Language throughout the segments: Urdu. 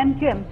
MQM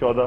14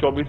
24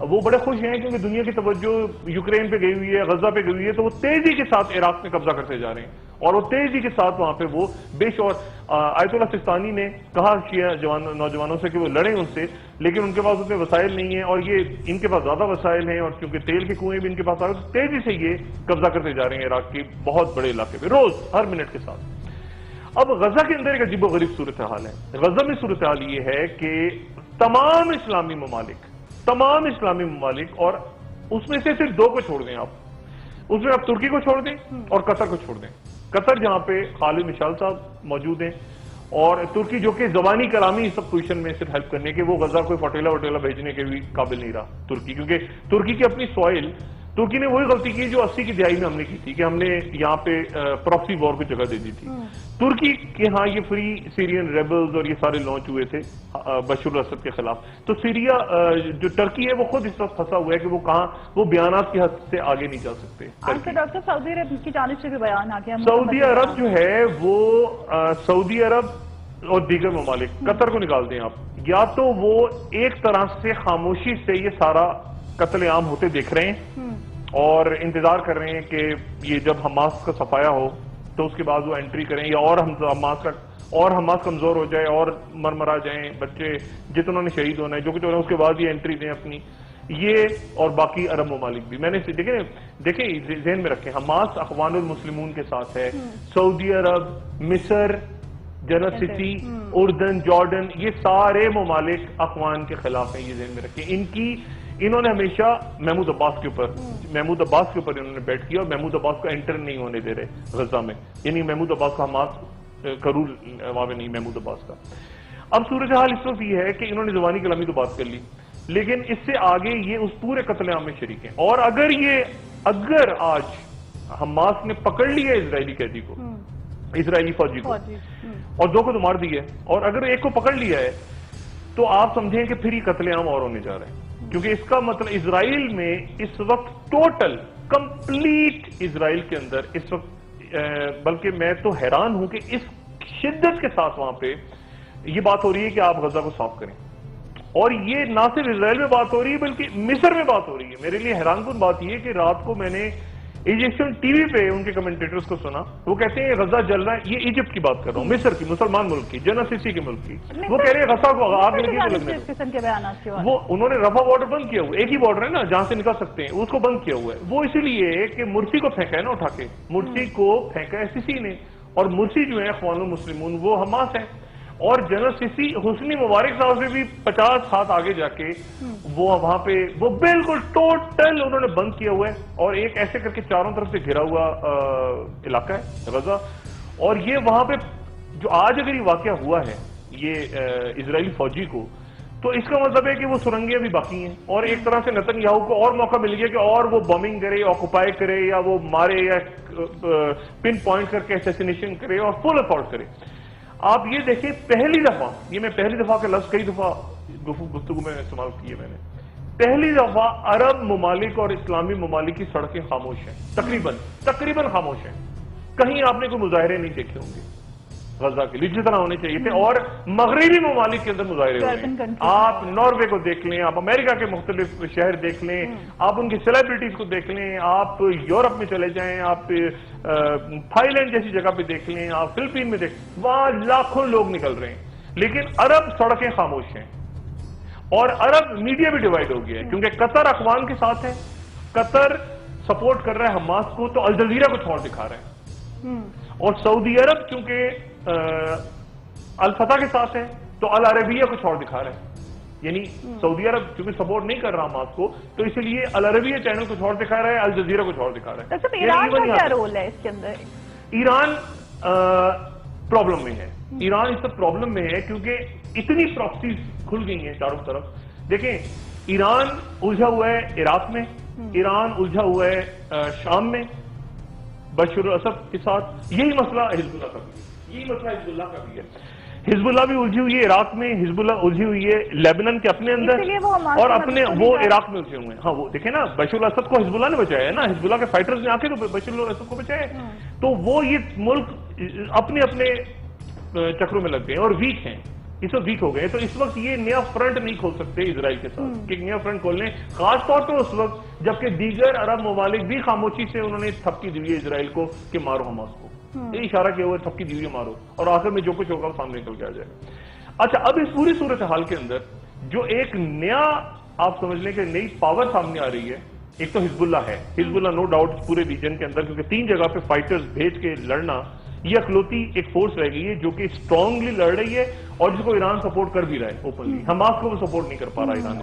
وہ بڑے خوش ہیں کیونکہ دنیا کی توجہ یوکرین پہ گئی ہوئی ہے، غزہ پہ گئی ہوئی ہے، تو وہ تیزی کے ساتھ عراق میں قبضہ کرتے جا رہے ہیں، اور وہ تیزی کے ساتھ وہاں پہ وہ اور آیت اللہ سستانی نے کہا شیعہ نوجوانوں سے کہ وہ لڑیں ان سے، لیکن ان کے پاس اتنے وسائل نہیں ہیں، اور یہ ان کے پاس زیادہ وسائل ہیں، اور چونکہ تیل کے کنویں بھی ان کے پاس آ گئے، تو تیزی سے یہ قبضہ کرتے جا رہے ہیں عراق کے بہت بڑے علاقے پہ، روز ہر منٹ کے ساتھ۔ اب غزہ کے اندر ایک عجیب و غریب صورتحال ہے۔ غزہ میں صورتحال یہ ہے کہ تمام اسلامی ممالک اور اس میں سے صرف دو کو چھوڑ دیں آپ، اس میں آپ ترکی کو چھوڑ دیں اور قطر کو چھوڑ دیں۔ قطر جہاں پہ خالد مشعل صاحب موجود ہیں، اور ترکی جو کہ زبانی کلامی سب پوزیشن میں صرف ہیلپ کرنے کے، وہ غزہ کوئی وٹیلا بھیجنے کے بھی قابل نہیں رہا ترکی، کیونکہ ترکی کی اپنی سوائل، ترکی نے وہی غلطی کی جو 80 کی دہائی میں ہم نے کی تھی کہ ہم نے یہاں پہ پراکسی وار کو جگہ دے دی تھی۔ ترکی کے ہاں یہ فری سیرین ریبلز اور یہ سارے لانچ ہوئے تھے بشار الاسد کے خلاف، تو سیریا جو ٹرکی ہے وہ خود اس وقت پھنسا ہوا ہے کہ وہ کہاں، وہ بیانات کی حد سے آگے نہیں جا سکتے۔ ڈاکٹر سعودی عرب کی جانب سے بھی بیان آ گیا، سعودی عرب جو ہے وہ سعودی عرب اور دیگر ممالک، قطر کو نکال دیں آپ، یا تو وہ ایک طرح سے خاموشی سے یہ سارا قتل عام ہوتے دیکھ رہے ہیں اور انتظار کر رہے ہیں کہ یہ جب حماس کا صفایا ہو تو اس کے بعد وہ انٹری کریں، یا اور حماس کمزور ہو جائے اور مرمرا جائیں، بچے جتنوں نے شہید ہونا ہے، جو کچھ ہونا ہے، اس کے بعد یہ انٹری دیں اپنی، یہ اور باقی عرب ممالک بھی۔ میں نے دیکھیں ذہن میں رکھیں، حماس اخوان المسلمون کے ساتھ ہے، سعودی عرب، مصر، جنت سٹی، اردن، جارڈن، یہ سارے ممالک اخوان کے خلاف ہیں، یہ ذہن میں رکھیں۔ انہوں نے ہمیشہ محمود عباس کے اوپر انہوں نے بیٹ کیا، اور محمود عباس کو انٹر نہیں ہونے دے رہے غزہ میں، یعنی محمود عباس کا حماس کا رول وہاں پہ نہیں، محمود عباس کا۔ اب صورتحال اس وقت یہ ہے کہ انہوں نے زبانی کلامی تو بات کر لی، لیکن اس سے آگے یہ اس پورے قتل عام میں شریک ہیں، اور اگر آج حماس نے پکڑ لیا اسرائیلی قیدی کو، اسرائیلی فوجی کو، اور دو کو تو مار دی ہے، اور اگر ایک کو پکڑ لیا ہے تو آپ سمجھیں کہ پھر یہ قتل عام اور ہونے جا رہے ہیں، کیونکہ اس کا مطلب اسرائیل میں اس وقت ٹوٹل کمپلیٹ اسرائیل کے اندر اس وقت بلکہ میں تو حیران ہوں کہ اس شدت کے ساتھ وہاں پہ یہ بات ہو رہی ہے کہ آپ غزہ کو صاف کریں، اور یہ نہ صرف اسرائیل میں بات ہو رہی ہے بلکہ مصر میں بات ہو رہی ہے۔ میرے لیے حیران کن بات یہ کہ رات کو میں نے ایجپشن ٹی وی پہ ان کے کمنٹیٹرز کو سنا، وہ کہتے ہیں غزہ جل رہا ہے، یہ ایجپٹ کی بات کر رہا ہوں، مصر کی، مسلمان ملک کی، جنت سیسی کے ملک کی، وہ کہہ رہے ہیں غزہ کو آگ لگی تو لگنے دو۔ وہ انہوں نے رفح بارڈر بند کیا ہوا ہے، ایک ہی بارڈر ہے نا جہاں سے نکل سکتے ہیں، اس کو بند کیا ہوا ہے، وہ اسی لیے کہ مرسی کو پھینکا ہے نا اٹھا کے، مرسی کو پھینکا ہے سیسی نے، اور مرسی جو ہے اخوان المسلمون وہ حماس ہے، اور جنرل سیسی حسنی مبارک صاحب سے بھی 50 ہاتھ آگے جا کے وہ وہاں پہ وہ بالکل ٹوٹل انہوں نے بند کیا ہوا ہے، اور ایک ایسے کر کے چاروں طرف سے گھرا ہوا علاقہ ہے غزہ، اور یہ وہاں پہ جو آج اگر یہ واقعہ ہوا ہے یہ اسرائیلی فوجی کو، تو اس کا مطلب ہے کہ وہ سرنگیں بھی باقی ہیں، اور ایک طرح سے نتن یاہو کو اور موقع مل گیا کہ اور وہ بمبنگ کرے، آکوپائی کرے، یا وہ مارے، یا پن پوائنٹ کر کے اسیسینیشن کرے اور فل افورٹ کرے۔ آپ یہ دیکھیں پہلی دفعہ، یہ میں پہلی دفعہ کا لفظ کئی دفعہ گفتگو میں استعمال کیے میں نے، پہلی دفعہ عرب ممالک اور اسلامی ممالک کی سڑکیں خاموش ہیں، تقریباً خاموش ہیں، کہیں آپ نے کوئی مظاہرے نہیں دیکھے ہوں گے غزہ کے لیے جس طرح ہونے چاہیے تھے، اور مغربی ممالک کے اندر مظاہرے ہو رہے ہیں۔ آپ ناروے کو دیکھ لیں، آپ امریکہ کے مختلف شہر دیکھ لیں، آپ ان کی سیلیبریٹیز کو دیکھ لیں، آپ یورپ میں چلے جائیں، آپ تھائی لینڈ جیسی جگہ پہ دیکھ لیں، آپ فلپین میں دیکھ، وہاں لاکھوں لوگ نکل رہے ہیں، لیکن عرب سڑکیں خاموش ہیں، اور عرب میڈیا بھی ڈیوائیڈ ہو گیا ہے، کیونکہ قطر اخوان کے ساتھ ہے، قطر سپورٹ کر رہا ہے حماس کو تو الجزیرہ کچھ اور دکھا رہا ہے، اور سعودی عرب چونکہ الفتح کے ساتھ ہے تو العربیہ کچھ اور دکھا رہا ہے، یعنی سعودی عرب چونکہ سپورٹ نہیں کر رہا حماس کو تو اس لیے العربیہ چینل کچھ اور دکھا رہا ہے، الجزیرہ کچھ اور دکھا رہا ہے۔ ایران کا کیا رول ہے اس کے اندر؟ ایران پرابلم میں ہے، ایران اس وقت پرابلم میں ہے کیونکہ اتنی پراکسیز کھل گئی ہیں چاروں طرف۔ دیکھیں ایران الجھا ہوا ہے عراق میں، ایران الجھا ہوا ہے شام میں بشار الاسد کے ساتھ، یہی مسئلہ حزب اللہ کا بھی ہے، یہی مسئلہ حزب اللہ کا بھی ہے، حزب اللہ بھی الجھی ہوئی ہے عراق میں، حزب اللہ الجھی ہوئی ہے لیبنان کے اپنے اندر، اور اپنے وہ عراق میں الجھے ہوئے ہیں۔ ہاں وہ دیکھیں نا بشار الاسد کو حزب اللہ نے بچایا ہے نا، حزب اللہ کے فائٹرز نے آ کے تو بشار الاسد کو بچایا، تو وہ یہ ملک اپنے اپنے چکروں میں لگ گئے ہیں اور ویک ہیں، اس وقت ویک ہو گئے. تو اس وقت یہ نیا فرنٹ نہیں کھول سکتے اسرائیل کے ساتھ کہ نیا فرنٹ کھول لیں, خاص طور پہ اس وقت جبکہ دیگر عرب ممالک بھی خاموشی سے انہوں نے تھپکی دی ہوئی ہے اسرائیل کو کہ مارو حماس کو. یہ اشارہ کیا ہوا ہے تھپکی دی ہوئی ہے مارو, اور آخر میں جو کچھ ہوگا وہ سامنے نکل کے آ جائے گا. اچھا, اب اس پوری صورتحال کے اندر جو ایک نیا آپ سمجھ لیں کہ نئی پاور سامنے آ رہی ہے, ایک تو حزب اللہ ہے. حزب اللہ نو ڈاؤٹ پورے ریجن کے اندر, کیونکہ 3 جگہ پہ فائٹرز بھیج کے لڑنا یہ اکلوتی ایک فورس رہ گئی ہے جو کہ اسٹرانگلی لڑ رہی ہے اور جس کو ایران سپورٹ کر بھی رہا ہے اوپنلی. حماس کو وہ سپورٹ نہیں کر پا رہا ایران,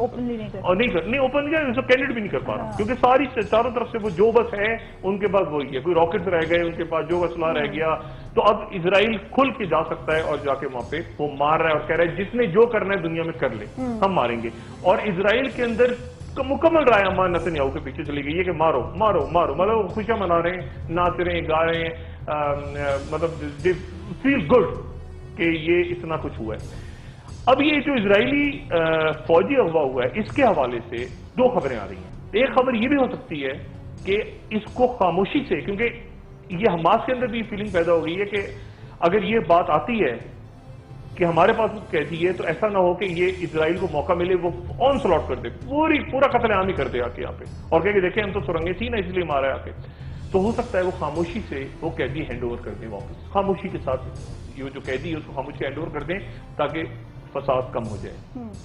اور نہیں اوپنلی کینڈیڈیٹ بھی نہیں کر پا رہا, کیونکہ ساری چاروں طرف سے وہ جو بس ہے ان کے پاس وہی ہے. کوئی راکٹس رہ گئے ان کے پاس, جو اسلحہ رہ گیا. تو اب اسرائیل کھل کے جا سکتا ہے اور جا کے وہاں پہ وہ مار رہا ہے اور کہہ رہا ہے جس نے جو کرنا ہے دنیا میں کر لے, ہم ماریں گے. اور اسرائیل کے اندر مکمل رائے عامہ نتنیاہو کے پیچھے چلی گئی ہے کہ مارو مارو مارو, مطلب خوشیاں منا رہے ہیں, ناچ رہے ہیں, گا رہے ہیں, مطلب فیل گڈ کہ یہ اتنا کچھ ہوا ہے. اب یہ جو اسرائیلی فوجی اغوا ہوا ہے اس کے حوالے سے 2 خبریں آ رہی ہیں. ایک خبر یہ بھی ہو سکتی ہے کہ اس کو خاموشی سے, کیونکہ یہ حماس کے اندر بھی فیلنگ پیدا ہو گئی ہے کہ اگر یہ بات آتی ہے کہ ہمارے پاس قیدی ہے تو ایسا نہ ہو کہ یہ اسرائیل کو موقع ملے وہ آن سلاٹ کر دے, پورا قتل عام ہی کر دے آ کے یہاں پہ, اور کہ دیکھیں ہم تو سرنگیں تھی نا اس لیے مارا ہے آ کے. تو ہو سکتا ہے وہ خاموشی سے وہ قیدی ہینڈ اوور کر دیں واپس, خاموشی کے ساتھ یہ جو قیدی ہے اس کو خاموشی ہینڈ اوور کر دیں تاکہ فساد کم ہو جائے.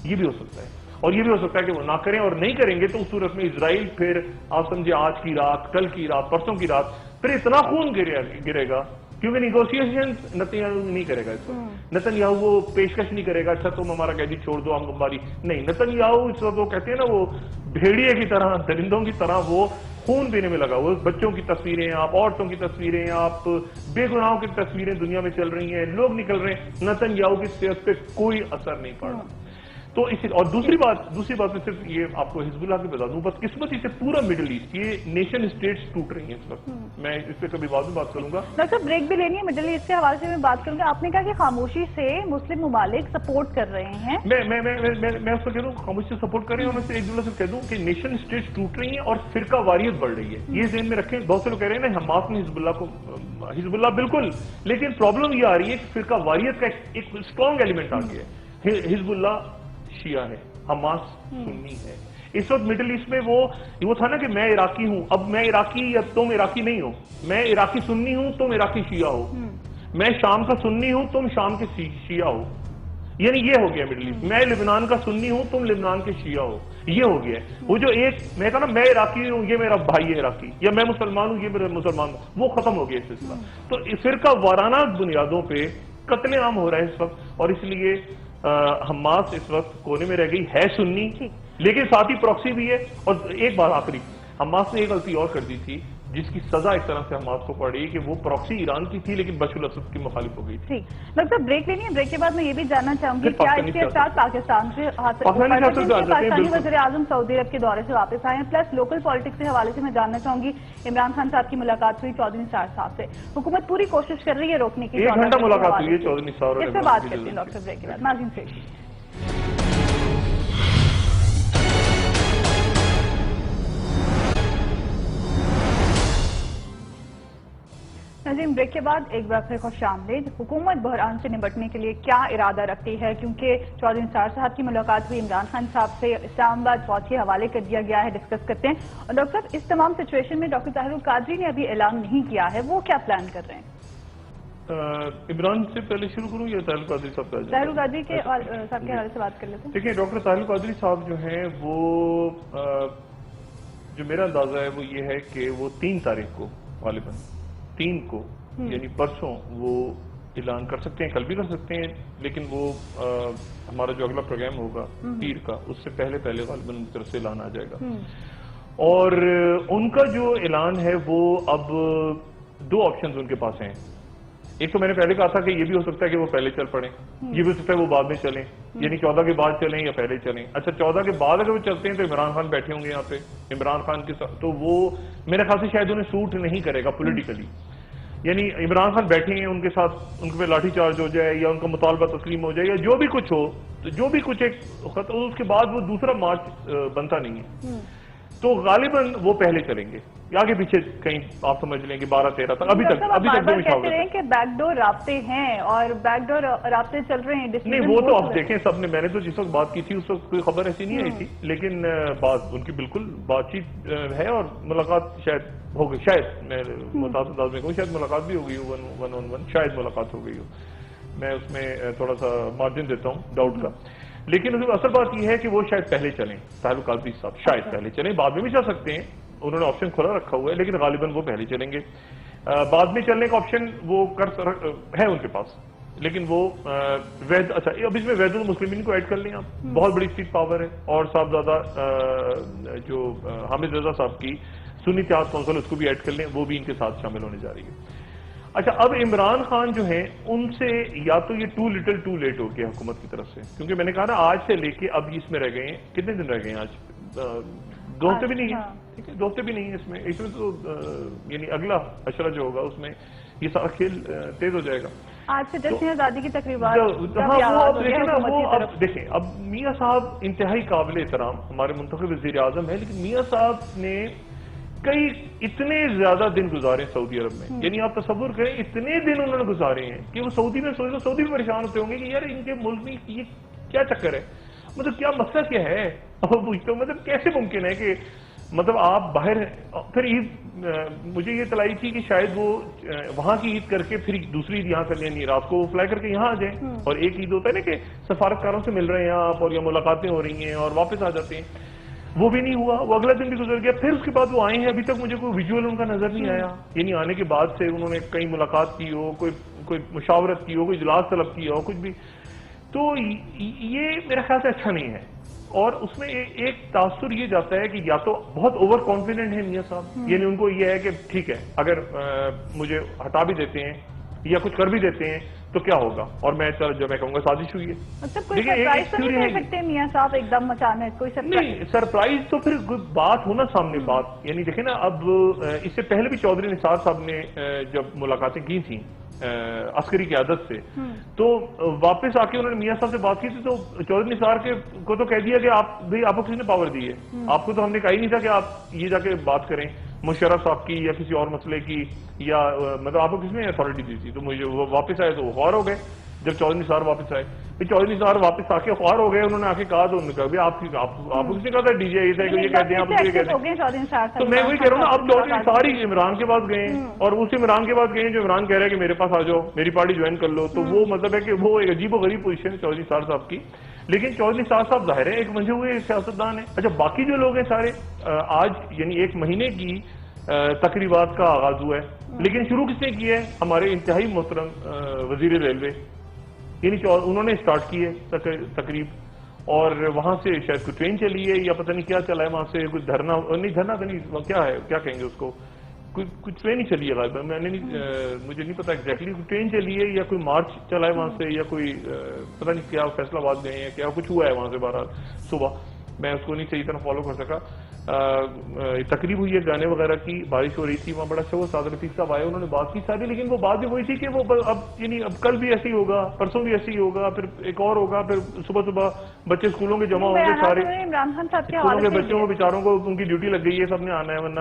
یہ بھی ہو سکتا ہے, اور یہ بھی ہو سکتا ہے کہ وہ نہ کریں, اور نہیں کریں گے تو اس صورت میں اسرائیل پھر آپ سمجھے آج کی رات, کل کی رات, پرسوں کی رات پھر اتنا خون گرے گا, کیونکہ نیگوسیشن نتنیاہو نہیں کرے گا اس وقت. نتنیاہو وہ پیشکش نہیں کرے گا اچھا تم ہمارا قیدی چھوڑ دو ہم ہماری, نہیں. نتنیاہو اس وقت وہ کہتے ہیں نا وہ بھیڑیے کی طرح, درندوں کی طرح وہ خون پینے میں لگا. وہ بچوں کی تصویریں آپ, عورتوں کی تصویریں آپ, بے گناہوں کی تصویریں دنیا میں چل رہی ہیں, لوگ نکل رہے ہیں. نتنیاہو کی صحت پہ کوئی اثر نہیں پڑ رہا. تو اور دوسری بات میں صرف یہ آپ کو حزب اللہ کی بتا دوں, بس قسمتی سے پورا مڈل ایسٹ یہ نیشن اسٹیٹس ٹوٹ رہی ہیں اس وقت. میں اس پہ کبھی بعد میں بات کروں گا. ڈاکٹر صاحب بریک بھی لینی ہے, مڈل ایسٹ کے حوالے سے میں بات کروں گا. آپ نے کہا کہ خاموشی سے مسلم ممالک سپورٹ کر رہے ہیں. میں اس کو کہہ دوں خاموشی سے سپورٹ کر رہے ہیں, اور میں سے ایک دوسرے سے کہہ دوں کہ نیشن اسٹیٹس ٹوٹ رہی ہیں اور فرقہ واریت بڑھ رہی ہے. یہ ذہن میں رکھیں. بہت سے لوگ کہہ رہے ہیں نا حماس نے حزب اللہ کو, حزب اللہ بالکل, لیکن پرابلم یہ آ رہی ہے کہ فرقہ واریت کا ایک اسٹرانگ ایلیمنٹ آ گیا ہے. حزب اللہ شیعہ ہے, حماس سنی ہے. اس وقت مڈل ایسٹ میں وہ تھا نا کہ میں عراقی ہوں, اب میں عراقی یا تم عراقی نہیں ہو, میں عراقی سنی ہوں تم عراقی شیعہ ہو, میں شام کا سنی ہوں تم شام کے شیعہ ہو. یعنی یہ ہو گیا مڈل ایسٹ. میں لبنان کا سنی ہوں تم لبنان کے شیعہ ہو, یہ ہو گیا ہے. وہ جو ایک میں کہا نا میں عراقی ہوں یہ میرا بھائی ہے عراقی, یا میں مسلمان ہوں یہ میرا مسلمان ہوں, وہ ختم ہو گیا اس سلسلہ. تو فرقہ وارانہ بنیادوں پہ قتل عام ہو رہا ہے اس وقت, اور اس لیے حماس اس وقت کونے میں رہ گئی ہے سنی, لیکن ساتھ ہی پراکسی بھی ہے. اور ایک بات آخری, حماس نے ایک غلطی اور کر دی تھی جس کی سزا ایک طرح سے حماس کو پڑی کہ وہ پراکسی ایران کی تھی لیکن بشار الاسد کی مخالف ہو گئی تھی. ڈاکٹر بریک لینی ہے, بریک کے بعد میں یہ بھی جاننا چاہوں گی کیا اس کے ساتھ پاکستان سے پاکستانی وزیر اعظم سعودی عرب کے دورے سے واپس آئے ہیں, پلس لوکل پالیٹکس کے حوالے سے میں جاننا چاہوں گی عمران خان صاحب کی ملاقات ہوئی چودھری نثار صاحب سے, حکومت پوری کوشش کر رہی ہے روکنے کی. 1 گھنٹہ ملاقات ہوئی ہے چودھری نثار, اس سے بات کرتے ہیں ڈاکٹر بریک کے بعد. ناظرین سے ناظرین بریک کے بعد ایک بار پھر خوش آمدید. حکومت بحران سے نمٹنے کے لیے کیا ارادہ رکھتی ہے, کیونکہ چودھری نثار صاحب کی ملاقات ہوئی, عمران خان صاحب سے اسلام آباد فوج کے حوالے کر دیا گیا ہے, ڈسکس کرتے ہیں. اور ڈاکٹر صاحب اس تمام سچویشن میں ڈاکٹر طاہر القادری نے ابھی اعلان نہیں کیا ہے, وہ کیا پلان کر رہے ہیں؟ عمران سے پہلے شروع کروں یا طاہر القادری صاحب کا؟ طاہر القادری کے صاحب کے حوالے سے بات کر لیتے ہیں. دیکھیں ڈاکٹر طاہر القادری صاحب جو ہیں وہ جو میرا اندازہ ہے وہ یہ ہے کہ وہ 3 تاریخ کو غالباً 3 کو یعنی پرسوں وہ اعلان کر سکتے ہیں, کل بھی کر سکتے ہیں, لیکن وہ ہمارا جو اگلا پروگرام ہوگا پیر کا اس سے پہلے غالباً ان کی طرف سے اعلان آ جائے گا. اور ان کا جو اعلان ہے وہ اب 2 آپشنز ان کے پاس ہیں. ایک تو میں نے پہلے کہا تھا کہ یہ بھی ہو سکتا ہے کہ وہ پہلے چل پڑیں, یہ بھی ہو سکتا ہے وہ بعد میں چلیں, یعنی 14 کے بعد چلیں یا پہلے چلیں. اچھا 14 کے بعد اگر وہ چلتے ہیں تو عمران خان بیٹھے ہوں گے یہاں پہ, عمران خان کے ساتھ, تو وہ میرے خیال سے شاید انہیں سوٹ نہیں کرے گا پولیٹیکلی. یعنی عمران خان بیٹھے ہیں ان کے ساتھ, ان کے پہ لاٹھی چارج ہو جائے یا ان کا مطالبہ تسلیم ہو جائے یا جو بھی کچھ ہو, جو بھی کچھ ایک اس کے بعد وہ دوسرا مارچ بنتا نہیں ہے. تو غالباً وہ پہلے چلیں گے. آگے پیچھے کہیں آپ سمجھ لیں کہ 12-13 تک ابھی تک جو کہتے ہیں کہ بیک ڈور رابطے ہیں اور بیک ڈور رابطے چل رہے ہیں. نہیں وہ تو آپ دیکھیں سب نے, میں نے تو جس وقت بات کی تھی اس وقت کوئی خبر ایسی نہیں آئی تھی, لیکن بات ان کی بالکل بات چیت ہے اور ملاقات شاید ہو گئی, شاید میں متعدد آدمی کو شاید ملاقات بھی ہو گئی ہو, 1-on-1 شاید ملاقات ہو گئی ہو, میں اس میں تھوڑا سا مارجن دیتا ہوں ڈاؤٹ کا. لیکن اصل بات یہ ہے کہ وہ شاید پہلے چلیں, طاہر القادری صاحب شاید پہلے چلیں, بعد میں بھی چل سکتے ہیں, انہوں نے آپشن کھلا رکھا ہوا ہے, لیکن غالباً وہ پہلے چلیں گے. بعد میں چلنے کا آپشن وہ ہے ان کے پاس, لیکن وہ اچھا اب اس میں وحدت المسلمین کو ایڈ کر لیں آپ, بہت بڑی سیٹ پاور ہے, اور صاحبزادہ جو حامد رضا صاحب کی سنی اتحاد کونسل اس کو بھی ایڈ کر لیں, وہ بھی ان کے ساتھ شامل ہونے جا رہی ہے. اچھا اب عمران خان جو ہیں ان سے یا تو یہ ٹو لٹل ٹو لیٹ ہو گیا حکومت کی طرف سے, کیونکہ میں نے کہا نا آج سے لے کے اب اس میں رہ گئے ہیں, کتنے دن رہ گئے ہیں آج, 2 ہفتے بھی نہیں ہے, ٹھیک ہے 2 ہفتے بھی نہیں ہے اس میں تو یعنی اگلا اشرہ جو ہوگا اس میں یہ سارا کھیل تیز ہو جائے گا. آج سے جشن آزادی کی تقریبات دیکھیں اب میاں صاحب انتہائی قابل احترام ہمارے منتخب وزیر اعظم ہیں, لیکن میاں صاحب نے کئی اتنے زیادہ دن گزارے سعودی عرب میں, یعنی آپ تصور کریں اتنے دن انہوں نے گزارے ہیں کہ وہ سعودی میں سعودی بھی پریشان ہوتے ہوں گے کہ یار ان کے ملک میں یہ کیا چکر ہے, مطلب کیا مسئلہ کیا ہے, مطلب کیسے ممکن ہے کہ مطلب آپ باہر پھر عید مجھے یہ اطلاعی تھی کہ شاید وہ وہاں کی عید کر کے پھر دوسری عید یہاں کر لیں, رات کو وہ فلائی کر کے یہاں آ جائیں, اور ایک عید ہوتا ہے نا کہ سفارتکاروں سے مل رہے ہیں آپ اور یا ملاقاتیں ہو رہی ہیں اور واپس آ جاتے ہیں, وہ بھی نہیں ہوا, وہ اگلا دن بھی گزر گیا. پھر اس کے بعد وہ آئے ہیں, ابھی تک مجھے کوئی ویژول ان کا نظر نہیں آیا, یعنی آنے کے بعد سے انہوں نے کہیں ملاقات کی ہو, کوئی مشاورت کی ہو, کوئی اجلاس طلب کیا ہو, کچھ بھی. تو یہ میرا خیال سے اچھا نہیں ہے, اور اس میں ایک تاثر یہ جاتا ہے کہ یا تو بہت اوور کانفیڈنٹ ہے میاں صاحب, یعنی ان کو یہ ہے کہ ٹھیک ہے اگر مجھے ہٹا بھی دیتے ہیں یا کچھ کر بھی دیتے ہیں تو کیا ہوگا, اور میں جو میں کہوں گا سازش ہوئی ہے. میاں صاحب ایک دم اچانک کوئی نہیں سرپرائز تو پھر بات ہونا سامنے بات, یعنی دیکھیں نا اب اس سے پہلے بھی چودھری نثار صاحب نے جب ملاقاتیں کی تھیں عسکری قیادت سے, تو واپس آ کے انہوں نے میاں صاحب سے بات کی تھی, تو چودھری نثار کو تو کہہ دیا کہ آپ کو کس نے پاور دی ہے, آپ کو تو ہم نے کہا ہی نہیں تھا کہ آپ یہ جا کے بات کریں مشرف صاحب کی یا کسی اور مسئلے کی, یا مطلب آپ کو کس نے اتھارٹی دی تھی. تو مجھے وہ واپس آئے تو وہ خوار ہو گئے جب چودھری نثار واپس آئے, پھر چودھری نثار واپس آ کے خوار ہو گئے, انہوں نے آ کے کہا تو انہوں نے کہا آپ کو کس نے کہا تھا ڈی جے یہ کہتے ہیں آپ یہ کہتے ہیں. تو میں وہی کہہ رہا ہوں نا, اب چودھری نثار ہی عمران کے پاس گئے اور اس عمران کے پاس گئے جو عمران کہہ رہا ہے کہ میرے پاس آ جاؤ, میری پارٹی جوائن کر لو. تو وہ مطلب ہے کہ وہ ایک عجیب و غریب پوزیشن ہے چودھری نثار صاحب کی, لیکن چودھری نثار صاحب ظاہر ہے ایک منجھے ہوئے سیاستدان ہیں. اچھا باقی جو لوگ ہیں سارے آج یعنی 1 مہینے کی تقریبات کا آغاز ہوا ہے, لیکن شروع کس نے کیا ہے, ہمارے انتہائی محترم وزیر ریلوے, یعنی انہوں نے سٹارٹ کی ہے تقریب, اور وہاں سے شاید کوئی ٹرین چلی ہے یا پتہ نہیں کیا چلا ہے, وہاں سے کوئی دھرنا تو نہیں, کیا ہے کیا کہیں گے اس کو, کوئی ٹرین ہی چلی ہے غالباً, مجھے نہیں پتا ایگزیکٹلی ٹرین چلی ہے یا کوئی مارچ چلا ہے وہاں سے, یا کوئی پتہ نہیں کیا فیصلہ آباد گئے ہیں کیا کچھ ہوا ہے وہاں سے. بہرحال صبح میں اس کو نہیں صحیح طرح فالو کر سکا, تقریب ہوئی ہے گانے وغیرہ کی, بارش ہو رہی تھی, وہاں بڑا اچھا وہ سعد رفیق صاحب آئے, انہوں نے بات کی ساری, لیکن وہ بات بھی وہی تھی کہ وہ اب یعنی اب کل بھی ایسے ہی ہوگا, پرسوں بھی ایسے ہی ہوگا, پھر ایک اور ہوگا, پھر صبح بچے اسکولوں کے جمع ہوں گے سارے, اسکولوں کے بچوں کو بیچاروں کو ان کی ڈیوٹی لگ گئی ہے, سب نے آنا ہے, ورنہ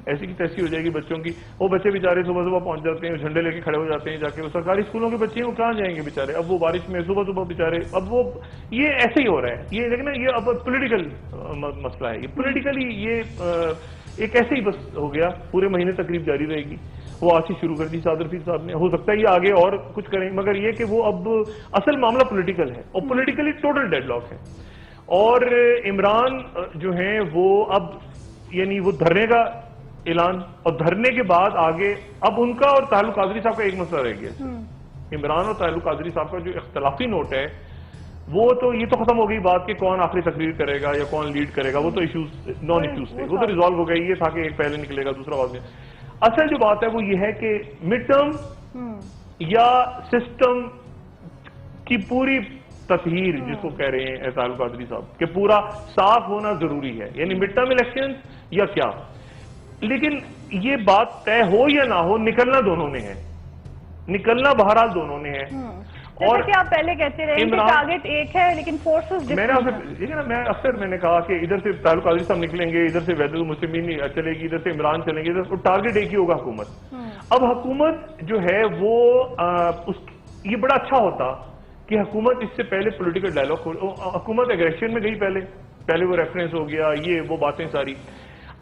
ایسی کی تیسی ہو جائے گی بچوں کی. وہ بچے بیچارے صبح پہنچ جاتے ہیں, جھنڈے لے کے کھڑے ہو جاتے ہیں جا کے, وہ سرکاری اسکولوں کے بچے ہیں وہ کہاں جائیں گے بیچارے, اب وہ بارش میں صبح بیچارے, اب وہ یہ ایسے ہی ہو رہا ہے. یہ دیکھنا یہ اب پولیٹیکل مسئلہ ہے, یہ پولیٹیکلی یہ ایک ایسے ہی بس ہو گیا, پورے مہینے تقریب جاری رہے گی. وہ آج ہی شروع کر دی سعد رفیق صاحب نے, ہو سکتا ہے یہ آگے اور کچھ کریں, مگر یہ کہ وہ اب اصل معاملہ پولیٹیکل ہے, اور پولیٹیکلی ٹوٹل ڈیڈ لاک ہے. اور عمران جو ہیں وہ اب یعنی وہ دھرنے کا اعلان, اور دھرنے کے بعد آگے اب ان کا اور طاہر القادری صاحب کا ایک مسئلہ رہ گیا. عمران اور طاہر القادری صاحب کا جو اختلافی نوٹ ہے وہ تو یہ تو ختم ہو گئی بات کہ کون آخری تقریر کرے گا یا کون لیڈ کرے گا, وہ تو ایشوز نان ایشوز تھے, وہ تو ریزالو ہو گئی, یہ تھا کہ ایک پہلے نکلے گا دوسرا بعد میں. اصل جو بات ہے وہ یہ ہے کہ مڈ ٹرم یا سسٹم کی پوری تطہیر جس کو کہہ رہے ہیں طاہر القادری صاحب کہ پورا صاف ہونا ضروری ہے, یعنی مڈ ٹرم الیکشن یا کیا. لیکن یہ بات طے ہو یا نہ ہو, نکلنا دونوں نے ہے, نکلنا بہرحال دونوں نے ہے. جیسا کہ آپ پہلے کہتے رہے کہ ٹارگٹ ایک ہے لیکن فورسز میں اکثر میں نے کہا کہ ادھر سے طاہر قادری صاحب نکلیں گے, ادھر سے وحدت المسلمین چلے گی, ادھر سے عمران چلیں گے, ادھر سے ٹارگٹ ایک ہی ہوگا حکومت. اب حکومت جو ہے وہ یہ بڑا اچھا ہوتا کہ حکومت اس سے پہلے پولیٹیکل ڈائلاگ, حکومت ایگریشن میں گئی پہلے وہ ریفرنس ہو گیا, یہ وہ باتیں ساری.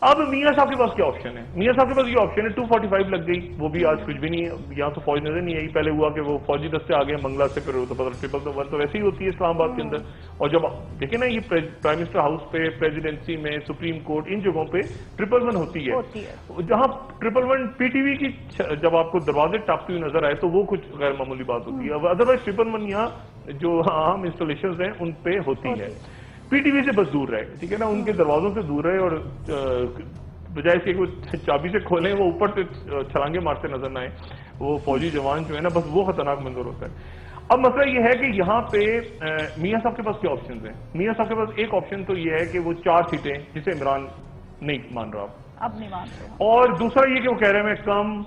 اب میاں صاحب کے پاس کیا آپشن ہے؟ میاں صاحب کے پاس یہ آپشن ہے 245 لگ گئی, وہ بھی آج کچھ بھی نہیں ہے, یہاں تو فوج نظر نہیں آئی. پہلے ہوا کہ وہ فوجی دستے آ گئے منگلہ سے, پھر ٹرپل تو ویسے ہی ہوتی ہے اسلام آباد کے اندر. اور جب دیکھیں نا یہ پرائم منسٹر ہاؤس پہ, پریزیڈنسی میں, سپریم کورٹ, ان جگہوں پہ 111 ہوتی ہے. جہاں 111 پی ٹی وی کی جب آپ کو دروازے ٹاپتی ہوئی نظر آئے تو وہ کچھ غیر معمولی بات ہوتی ہے. ادروائز 111 یہاں جو عام انسٹالیشنز ہیں ان پہ ہوتی ہے. پی ٹی وی سے بس دور رہے, ٹھیک ہے نا, ان کے دروازوں سے دور رہے, اور بجائے اس کے وہ چابی سے کھولیں وہ اوپر سے چھلانگے مارتے نظر نہ آئے وہ فوجی جوان جو ہے نا, بس وہ خطرناک منظر ہوتا ہے. اب مسئلہ یہ ہے کہ یہاں پہ میاں صاحب کے پاس کیا آپشنز ہیں؟ میاں صاحب کے پاس ایک آپشن تو یہ ہے کہ وہ 4 سیٹیں جسے عمران نہیں مان رہا اب نہیں مان رہا, اور دوسرا یہ کہ وہ کہہ رہے ہیں میں کم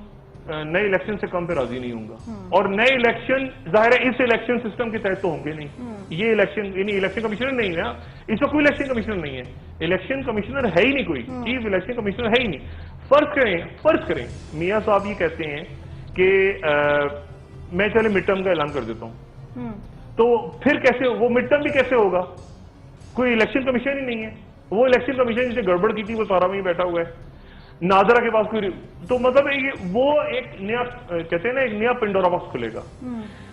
نئے الیکشن سے کم پہ راضی نہیں ہوں گا. اور نئے الیکشن ظاہر ہے اس الیکشن سسٹم کے تحت تو ہوں گے نہیں. یہ الیکشن یعنی الیکشن کمیشنر نہیں ہے, اس وقت کوئی الیکشن کمیشنر نہیں ہے, الیکشن کمیشنر ہے ہی نہیں, کوئی چیف الیکشن کمیشنر ہے ہی نہیں. فرض کریں میاں صاحب یہ کہتے ہیں کہ میں چلے مڈ ٹرم کا اعلان کر دیتا ہوں, تو پھر کیسے وہ مڈ ٹرم بھی کیسے ہوگا؟ کوئی الیکشن کمیشن ہی نہیں ہے. وہ الیکشن کمیشن جسے گڑبڑ کی تھی وہ سارا وہیں بیٹھا ہوا ہے. ناظرہ کے پاس کوئی, تو مطلب وہ ایک نیا کہتے ہیں نا, ایک نیا پنڈورا باکس کھلے گا.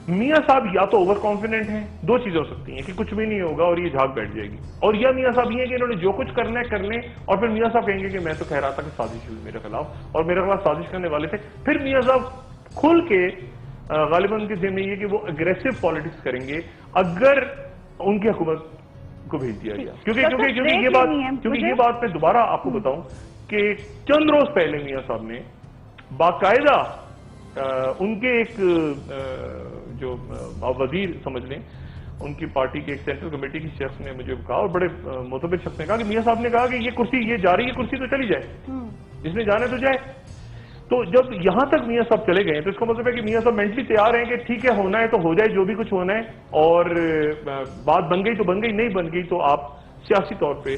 میاں صاحب یا تو اوور کانفیڈنٹ ہیں, 2 چیزیں ہو سکتی ہیں, کہ کچھ بھی نہیں ہوگا اور یہ جھاگ بیٹھ جائے گی, اور یا میاں صاحب یہ ہے کہ انہوں نے جو کچھ کرنا ہے کر لیں, اور پھر میاں صاحب کہیں گے کہ میں تو کہہ رہا تھا کہ سازش ہوئی میرے خلاف, اور میرے خلاف سازش کرنے والے تھے. پھر میاں صاحب کھل کے غالباً ان کے ذہن میں یہ کہ وہ اگریسو پالیٹکس کریں گے اگر ان کی حکومت کو بھیج دیا گیا. کیونکہ یہ بات میں دوبارہ آپ کو بتاؤں کہ چند روز پہلے میاں صاحب نے باقاعدہ ان کے ایک جو وزیر سمجھ لیں, ان کی پارٹی کے ایک سینٹرل کمیٹی کی شخص نے مجھے کہا, اور بڑے معتبر شخص نے کہا کہ میاں صاحب نے کہا کہ یہ کرسی یہ جا رہی ہے, کرسی تو چلی جائے, جس نے جانا ہے تو جائے. تو جب یہاں تک میاں صاحب چلے گئے تو اس کا مطلب ہے کہ میاں صاحب مینٹلی تیار ہیں کہ ٹھیک ہے ہونا ہے تو ہو جائے جو بھی کچھ ہونا ہے, اور بات بن گئی تو بن گئی, نہیں بن گئی تو آپ سیاسی طور پہ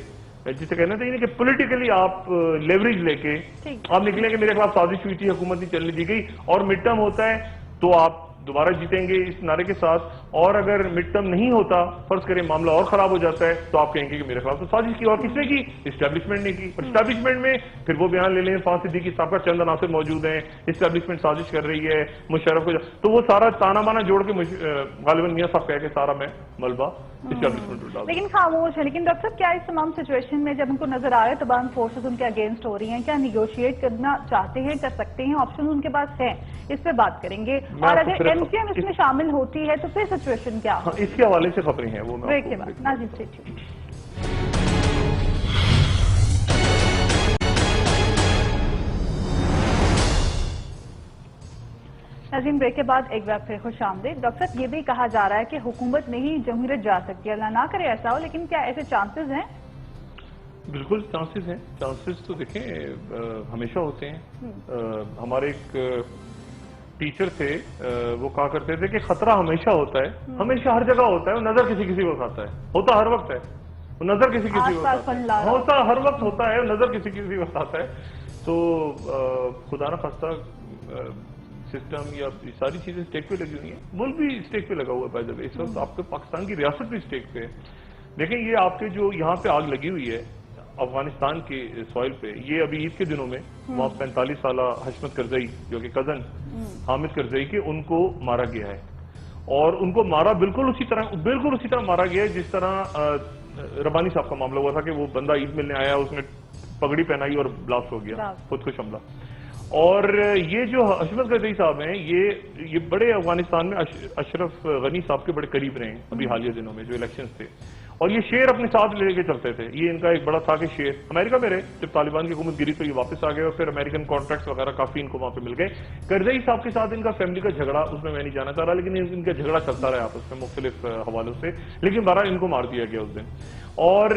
جسے کہنا چاہیے کہ پولیٹیکلی آپ لیوریج لے کے آپ نکلیں کہ میرے خلاف سازش ہوئی تھی, حکومت نہیں چلنے دی گئی, اور مڈ ٹرم ہوتا ہے تو آپ دوبارہ جیتیں گے اس نعرے کے ساتھ. اور اگر مڈ ٹرم نہیں ہوتا, فرض کریں معاملہ اور خراب ہو جاتا ہے, تو آپ کہیں گے کہ میرے خلاف تو سازش کی, اور کس نے کی؟ اسٹیبلشمنٹ نے کی. اور اسٹیبلشمنٹ میں پھر وہ بیان لے لیں, فاطمہ صدیقی صاحب کا چند عناصر موجود ہیں, اسٹیبلشمنٹ سازش کر رہی ہے, مشرف کو, تو وہ سارا تانا بانا جوڑ کے غالباً میاں صاحب کہہ کے سارا میں ملبہ اسٹیبلشمنٹ ڈال. لیکن خاموش ہے. لیکن ڈاکٹر صاحب کیا اس تمام سچویشن میں جب ان کو نظر آ رہا ہے تمام فورسز ان کے اگینسٹ ہو رہی ہیں, کیا نیگوشیٹ کرنا چاہتے ہیں, کر سکتے ہیں, آپشن ان کے پاس ہیں, اس پہ بات کریں گے. اور اگر ایم کیو ایم اس میں شامل ہوتی ہے تو پھر سچویشن کیا ہو؟ اس کے حوالے سے خبریں ہیں وہ بریک کے بعد. ناظرین اسٹے ٹیونڈ. ناظرین بریک کے بعد ایک بار پھر خوش آمدید. ڈاکٹر صاحب یہ بھی کہا جا رہا ہے کہ حکومت میں ہی جمہوریت جا سکتی ہے, اللہ نہ کرے ایسا ہو, لیکن کیا ایسے چانسز ہیں؟ بالکل چانسز ہیں. چانسز تو دیکھیں ہمیشہ ہوتے ہیں. ہمارے ایک ٹیچر تھے, وہ کہا کرتے تھے کہ خطرہ ہمیشہ ہوتا ہے, ہمیشہ ہر جگہ ہوتا ہے, وہ نظر کسی کو کھاتا ہے, ہوتا ہر وقت ہے, وہ نظر کسی کو ہوتا ہر وقت ہوتا ہے, نظر کسی کو کھاتا ہے. تو خدا نہ خواستہ سسٹم یا ساری چیزیں اسٹیک پہ لگی ہوئی ہیں, ملک بھی اسٹیک پہ لگا ہوا ہے. بائی دا وے اس وقت آپ کے پاکستان کی ریاست بھی اسٹیک پہ ہے. دیکھیں یہ آپ کے جو یہاں پہ آگ لگی ہوئی ہے افغانستان کے سوائل پہ, یہ ابھی عید کے دنوں میں وہاں 45 سالہ حشمت کرزئی جو کہ کزن حامد کرزئی کے, ان کو مارا گیا ہے, اور ان کو مارا بالکل اسی طرح مارا گیا ہے جس طرح ربانی صاحب کا معاملہ ہوا تھا کہ وہ بندہ عید ملنے آیا, اس نے پگڑی پہنائی اور بلاسٹ ہو گیا, خودکش حملہ. اور یہ جو حشمت کرزئی صاحب ہیں یہ بڑے افغانستان میں اشرف غنی صاحب کے بڑے قریب رہے ہیں ابھی حالیہ دنوں میں جو الیکشنز تھے, اور یہ شیر اپنے ساتھ لے کے چلتے تھے. یہ ان کا ایک بڑا تھا کہ شیر امریکہ میں رہے, جب طالبان کی حکومت گری تو یہ واپس آ گئے, اور پھر امریکن کانٹریکٹس وغیرہ کافی ان کو وہاں پہ مل گئے. کرزئی صاحب کے ساتھ ان کا فیملی کا جھگڑا, اس میں نہیں جانا چاہ رہا, لیکن ان کا جھگڑا چلتا رہا آپس میں مختلف حوالوں سے, لیکن بہرحال ان کو مار دیا گیا اس دن. اور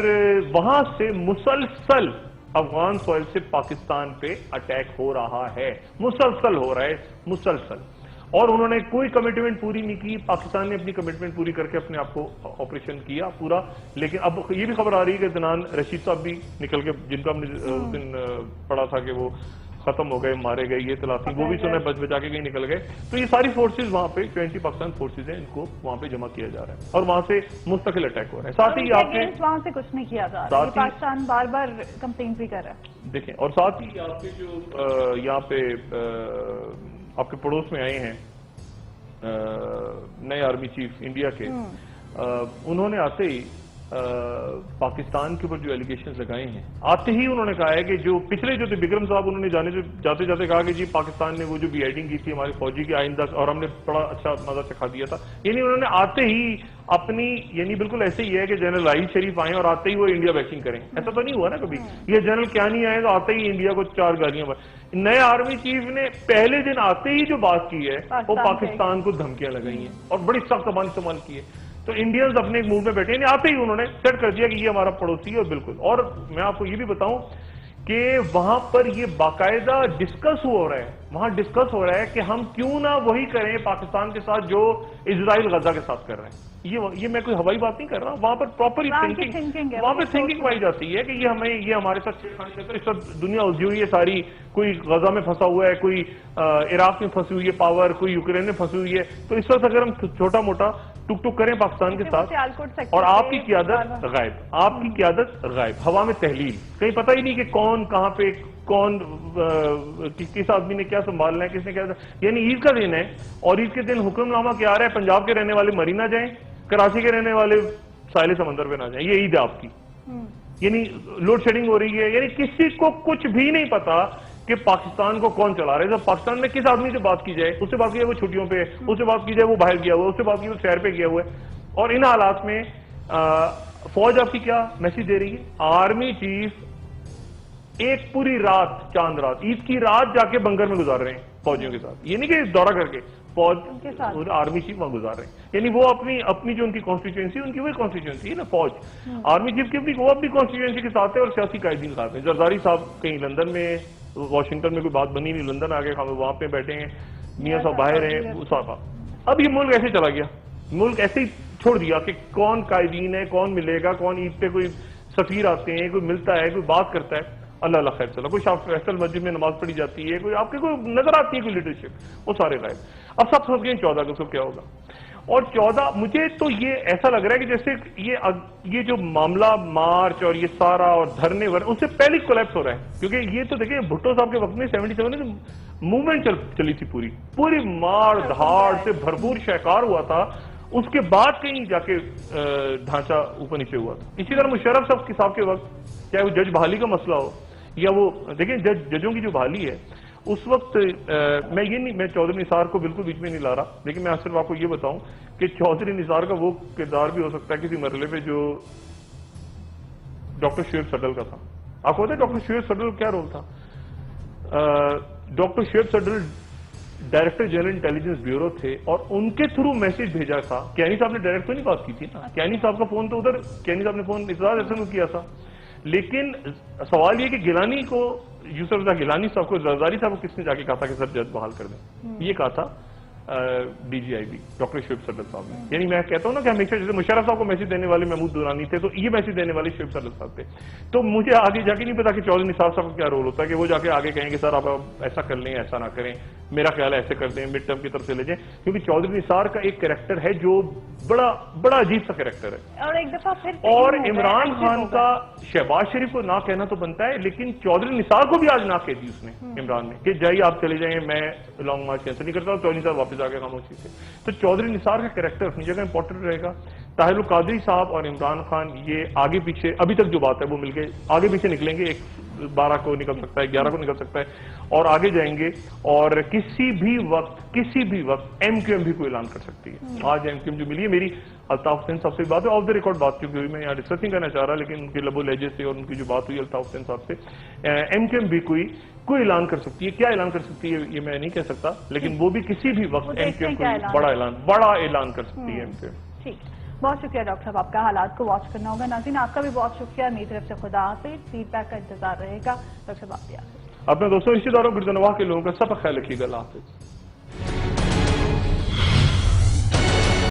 وہاں سے مسلسل افغان سوائل سے پاکستان پہ اٹیک ہو رہا ہے, مسلسل ہو رہا ہے, مسلسل. اور انہوں نے کوئی کمٹمنٹ پوری نہیں کی. پاکستان نے اپنی کمٹمنٹ پوری کر کے اپنے آپ کو آپریشن کیا پورا. لیکن اب یہ بھی خبر آ رہی ہے کہ دنان رشید صاحب بھی نکل کے, جن کا ہم نے اس دن پڑھا تھا کہ وہ ختم ہو گئے, مارے گئے, یہ تلافی, وہ بھی سنا بچ بچا کے کہیں نکل گئے. تو یہ ساری فورسز وہاں پہ 20 پاکستان فورسز ہیں, ان کو وہاں پہ جمع کیا جا رہا ہے اور وہاں سے مستقل اٹیک ہو رہا ہے. ساتھ ہی آپ کے وہاں سے کچھ نہیں کیا جا رہا, پاکستان بار بار کمپلین بھی کر رہا ہے. دیکھیں, اور ساتھ ہی آپ کے جو یہاں پہ آپ کے پڑوس میں آئے ہیں نئے آرمی چیف انڈیا کے, انہوں نے آتے ہی پاکستان کے اوپر جو ایلیگیشنز لگائے ہیں, آتے ہی انہوں نے کہا ہے کہ جو پچھلے جو تھے بکرم صاحب, انہوں نے جاتے جاتے کہا کہ جی پاکستان نے وہ جو بی ایڈنگ کی تھی ہمارے فوجی کی آئندہ, اور ہم نے بڑا اچھا مزہ چکھا دیا تھا. یعنی انہوں نے آتے ہی اپنی, یعنی بالکل ایسے ہی ہے کہ جنرل راحیل شریف آئیں اور آتے ہی وہ انڈیا بیکنگ کریں. ایسا تو نہیں ہوا نا کبھی, یہ جنرل کیا نہیں آئے تو آتے ہی انڈیا کو 4 گالیاں. نئے آرمی چیف نے پہلے دن آتے ہی جو بات کی ہے وہ پاکستان کو دھمکیاں لگائی ہیں اور بڑی سخت زبان استعمال کی ہے. تو انڈینز اپنے ایک موڈ میں بیٹھے, یعنی آتے ہی انہوں نے سیٹ کر دیا کہ یہ ہمارا پڑوسی ہے. اور بالکل, اور میں آپ کو یہ بھی بتاؤں کہ وہاں پر یہ باقاعدہ ڈسکس ہو رہا ہے, وہاں ڈسکس ہو رہا ہے کہ ہم کیوں نہ وہی کریں پاکستان کے ساتھ جو اسرائیل غزہ کے ساتھ کر رہے ہیں. یہ میں کوئی ہوائی بات نہیں کر رہا, وہاں پر پراپر تھنکنگ, وہاں پہ تھنکنگ پائی جاتی ہے کہ یہ ہمارے ساتھ اس وقت دنیا الجھی ہوئی ہے ساری, کوئی غزہ میں پھنسا ہوا ہے, کوئی عراق میں پھنسی ہوئی ہے پاور, کوئی یوکرین میں پھنسی ہوئی ہے. تو اس وقت اگر ہم چھوٹا موٹا ٹک ٹک کریں پاکستان کے ساتھ, اور آپ کی قیادت غائب, آپ کی قیادت غائب, ہوا میں تحلیل, کہیں پتہ ہی نہیں کہ کون کہاں پہ کون کس آدمی نے کیا سنبھالنا ہے, کس نے کیا. یعنی عید کا دن ہے اور عید کے دن حکم نامہ کیا آ رہا ہے, پنجاب کے رہنے والے مری نہ جائیں, کراچی کے رہنے والے ساحل سمندر پہ نہ جائیں. یہ عید ہے آپ کی. یعنی لوڈ شیڈنگ ہو رہی ہے. یعنی کسی کو کچھ بھی نہیں پتا کہ پاکستان کو کون چلا رہا ہے. جب پاکستان میں کس آدمی سے بات کی جائے, اس سے بات کی جائے وہ چھٹیوں پہ, اس سے بات کی جائے وہ باہر گیا ہوا ہے, اس سے بات کی وہ سیر پہ گیا ہوا ہے. اور ان حالات میں فوج آپ کی کیا میسج دے رہی ہے؟ آرمی چیف ایک پوری رات, چاند رات, عید کی رات جا کے بنگر میں گزار رہے ہیں فوجیوں کے ساتھ. یہ نہیں کہ دورہ کر کے, فوج آرمی چیف وہاں گزار رہے ہیں. یعنی وہ اپنی جو ان کی کانسٹیچوئنسی, ان کی وہی کانسٹیچوئنسی ہے نا فوج. آرمی چیف کی وہ اپنی کانسٹیچوئنسی کے ساتھ ہے اور سیاسی قائدین ساتھ ہیں. زرداری صاحب کہیں لندن میں, واشنگٹن میں کوئی بات بنی نہیں, لندن آ گئے, وہاں پہ بیٹھے ہیں, میاں صاحب باہر ہیں, صاحب. اب یہ ملک ایسے چلا گیا, ملک ایسے ہی چھوڑ دیا کہ کون قائدین ہے, کون ملے گا, کون عید پہ کوئی سفیر آتے ہیں, کوئی ملتا ہے, کوئی بات کرتا ہے. اللہ اللہ خیر چلا, کوئی فیصل مسجد میں نماز پڑھی جاتی ہے, کوئی آپ کے کوئی نظر آتی ہے کوئی لیڈرشپ, وہ سارے غائب. اب سب سمجھ گئے 14 اگست کو کیا ہوگا. اور 14 مجھے تو یہ ایسا لگ رہا ہے کہ جیسے یہ جو معاملہ مارچ اور یہ سارا اور دھرنے اس سے پہلے کولیپس ہو رہا ہے. کیونکہ یہ تو دیکھیں بھٹو صاحب کے وقت میں 77 میں موومنٹ چلی تھی, پوری مار دھاڑ سے بھرپور شہکار ہوا تھا. اس کے بعد کہیں جا کے ڈھانچہ اوپر نیچے ہوا تھا. اسی طرح مشرف صاحب کے وقت, چاہے وہ جج بحالی کا مسئلہ ہو یا وہ دیکھیں ججوں کی جو بحالی ہے, اس وقت میں چودھری نثار کو بالکل بیچ میں نہیں لا رہا, لیکن میں صرف آپ کو یہ بتاؤں کہ چودھری نثار کا وہ کردار بھی ہو سکتا ہے کسی مرحلے پہ جو ڈاکٹر شعیب صدل کا تھا. آپ کو پتا ہے ڈاکٹر شعیب صدل کیا رول تھا؟ ڈاکٹر شعیب صدل ڈائریکٹر جنرل انٹیلیجنس بیورو تھے اور ان کے تھرو میسج بھیجا تھا. کیانی صاحب نے ڈائریکٹ تو نہیں بات کی تھی نا, کیانی صاحب کا فون تو ادھر, کیانی صاحب نے فون اطلاع احسن کو کیا تھا. لیکن سوال یہ کہ گیلانی کو, یوسف رضا گیلانی صاحب کو, زرداری صاحب کو کس نے جا کے کہا تھا کہ سر جج بحال کر دیں؟ یہ کہا تھا D G I B doctor Shoaib صدر صاحب نے. یعنی میں کہتا ہوں نا کہ ہمیشہ جیسے مشرف صاحب کو میسج دینے والے محمود دورانی تھے, تو یہ میسج دینے والے شعیب صدر صاحب تھے. تو مجھے آگے جا کے نہیں پتا کہ چودھری نثار صاحب کا کیا رول ہوتا ہے کہ وہ جا کے آگے کہیں گے سر آپ ایسا کر لیں, ایسا نہ کریں, میرا خیال ہے ایسے کر دیں, مڈ ٹرم کی طرف سے لے جائیں. کیونکہ چودھری نثار کا ایک کریکٹر ہے جو بڑا عجیب سا کریکٹر ہے. اور ایک دفعہ پھر اور عمران خان کا شہباز شریف کو نہ کہنا تو بنتا ہے, لیکن چودھری نثار کو بھی آج نہ کہہ دی اس نے عمران نے کہ جائیے آپ چلے جائیں, میں لانگ مارچ کینسل نہیں کرتا. چودھری نثار واپس آ کے خاموشی سے. تو چودھری نثار کا کریکٹر اپنی جگہ امپورٹنٹ رہے گا. طاہر القادری صاحب اور عمران خان یہ آگے پیچھے ابھی تک جو بات ہے وہ مل کے آگے پیچھے نکلیں گے. ایک 12 کو نکل سکتا ہے, 11 کو نکل سکتا ہے, اور آگے جائیں گے. اور کسی بھی وقت ایم کیو ایم بھی کوئی اعلان کر سکتی ہے. آج ایم کیو ایم جو ملی ہے, میری الطاف حسین صاحب سے بات ہے, آف دا ریکارڈ بات چونکہ ہوئی, میں یہاں ڈسکس نہیں کرنا چاہ رہا, لیکن ان کے لب و لہجے سے اور ان کی جو بات ہوئی الطاف حسین صاحب سے, ایم کیو ایم بھی کوئی اعلان کر سکتی ہے. کیا اعلان کر سکتی ہے یہ میں نہیں کہہ سکتا, لیکن وہ بھی کسی بھی وقت ایم کیو ایم بڑا اعلان کر سکتی ہے ایم کیو ایم. ٹھیک, بہت شکریہ ڈاکٹر صاحب, آپ کا حالات کو واچ کرنا ہوگا. ناظرین آپ کا بھی بہت شکریہ, میری طرف سے خدا حافظ. فیڈ بیک کا انتظار رہے گا. ڈاکٹر صاحب آپ بھی اپنے دوستوں رشتے داروں گردنواہ کے لوگوں کا سب خیال رکھیے گا. اللہ حافظ.